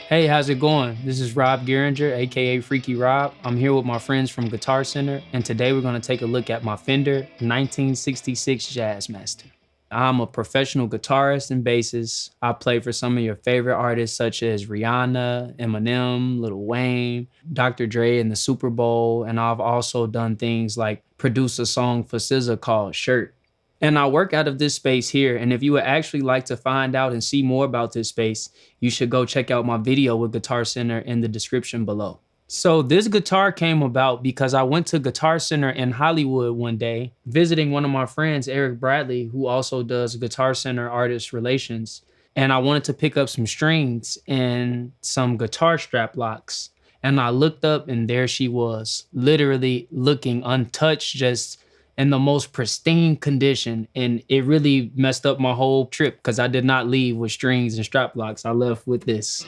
Hey, how's it going? This is Rob Gueringer, aka Freaky Rob. I'm here with my friends from Guitar Center, and today we're going to take a look at my Fender 1966 Jazzmaster. I'm a professional guitarist and bassist. I play for some of your favorite artists such as Rihanna, Eminem, Lil Wayne, Dr. Dre in the Super Bowl, and I've also done things like produce a song for SZA called Shirt. And I work out of this space here, and if you would actually like to find out and see more about this space, you should go check out my video with Guitar Center in the description below. So this guitar came about because I went to Guitar Center in Hollywood one day, visiting one of my friends, Eric Bradley, who also does Guitar Center artist relations. And I wanted to pick up some strings and some guitar strap locks. And I looked up and there she was, literally looking untouched, just in the most pristine condition. And it really messed up my whole trip because I did not leave with strings and strap locks. I left with this.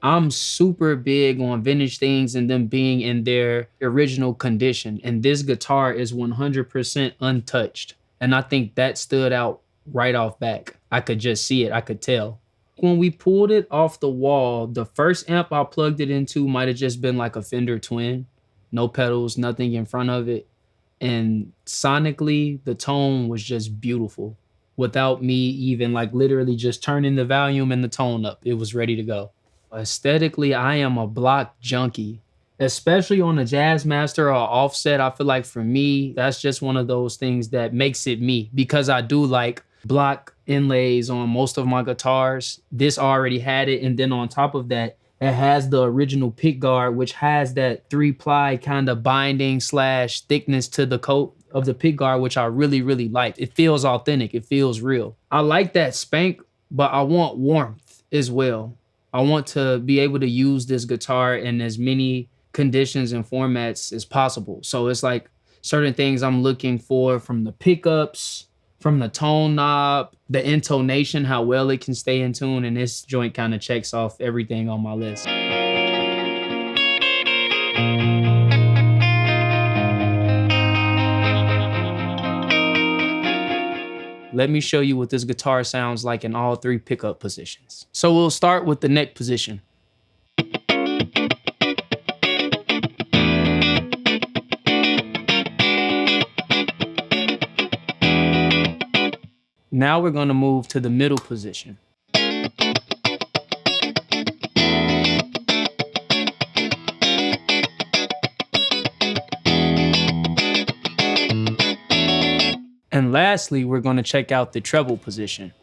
I'm super big on vintage things and them being in their original condition. And this guitar is 100% untouched. And I think that stood out right off back. I could just see it, I could tell. When we pulled it off the wall, the first amp I plugged it into might have just been like a Fender Twin. No pedals, nothing in front of it. And sonically, the tone was just beautiful. Without me even like literally just turning the volume and the tone up, it was ready to go. Aesthetically, I am a block junkie, especially on a Jazzmaster or offset. I feel like for me, that's just one of those things that makes it me, because I do like block inlays on most of my guitars. This already had it, and then on top of that, it has the original pick guard, which has that 3-ply kind of binding / thickness to the coat of the pick guard, which I really, really like. It feels authentic, it feels real. I like that spank, but I want warmth as well. I want to be able to use this guitar in as many conditions and formats as possible. So it's like certain things I'm looking for from the pickups, from the tone knob, the intonation, how well it can stay in tune, and this joint kind of checks off everything on my list. Let me show you what this guitar sounds like in all 3 pickup positions. So we'll start with the neck position. Now we're going to move to the middle position. And lastly, we're going to check out the treble position.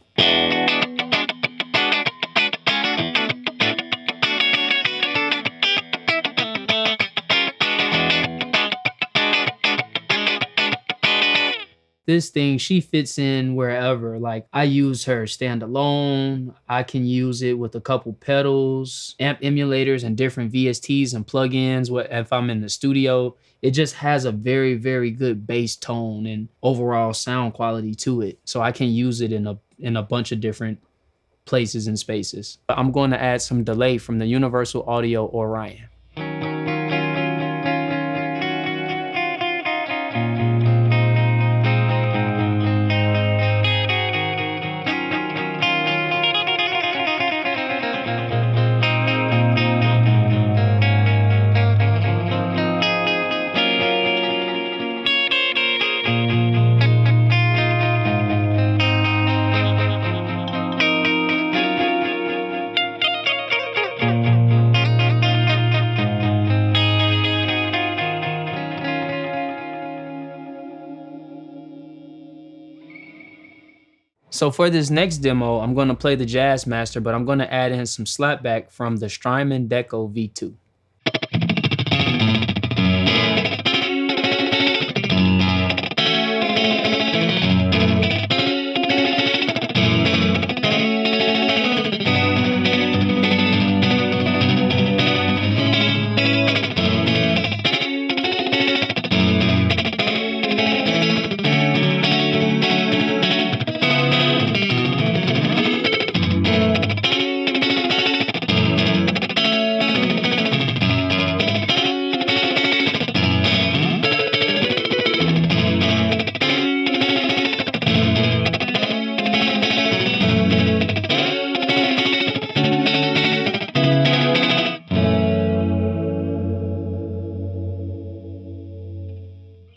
This thing, she fits in wherever. Like, I use her standalone. I can use it with a couple pedals, amp emulators, and different VSTs and plugins. If I'm in the studio, it just has a very, very good bass tone and overall sound quality to it. So I can use it in a bunch of different places and spaces. I'm going to add some delay from the Universal Audio Orion. So for this next demo, I'm going to play the Jazzmaster, but I'm going to add in some slapback from the Strymon Deco V2.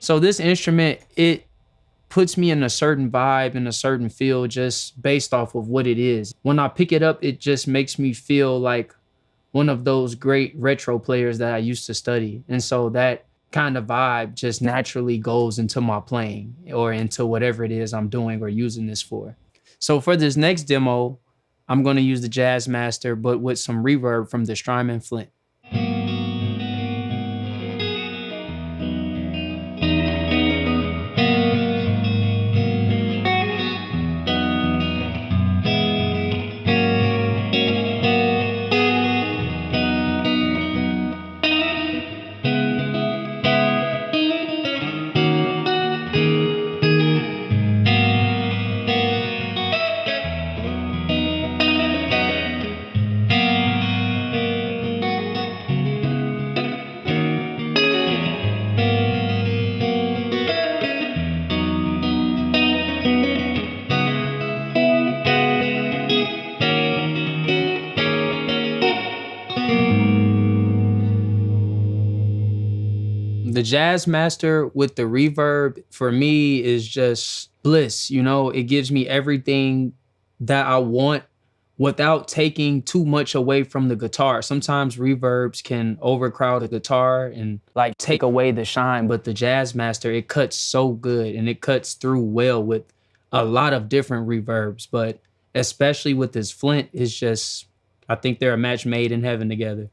So this instrument, it puts me in a certain vibe and a certain feel just based off of what it is. When I pick it up, it just makes me feel like one of those great retro players that I used to study. And so that kind of vibe just naturally goes into my playing or into whatever it is I'm doing or using this for. So for this next demo, I'm going to use the Jazzmaster, but with some reverb from the Strymon Flint. The Jazzmaster with the reverb for me is just bliss. You know, it gives me everything that I want without taking too much away from the guitar. Sometimes reverbs can overcrowd a guitar and like take away the shine, but the Jazzmaster, it cuts so good and it cuts through well with a lot of different reverbs, but especially with this Flint, it's just, I think they're a match made in heaven together.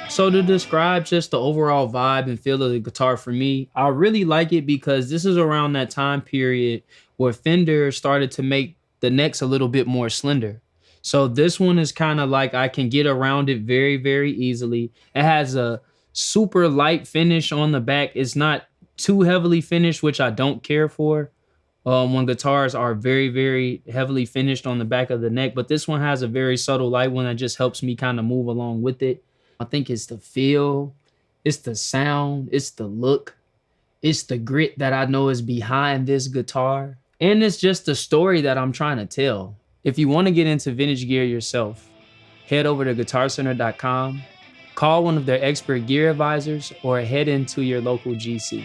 So to describe just the overall vibe and feel of the guitar for me, I really like it because this is around that time period where Fender started to make the necks a little bit more slender. So this one is kind of like I can get around it very, very easily. It has a super light finish on the back. It's not too heavily finished, which I don't care for when guitars are very, very heavily finished on the back of the neck. But this one has a very subtle light one that just helps me kind of move along with it. I think it's the feel, it's the sound, it's the look, it's the grit that I know is behind this guitar. And it's just the story that I'm trying to tell. If you want to get into vintage gear yourself, head over to guitarcenter.com, call one of their expert gear advisors, or head into your local GC.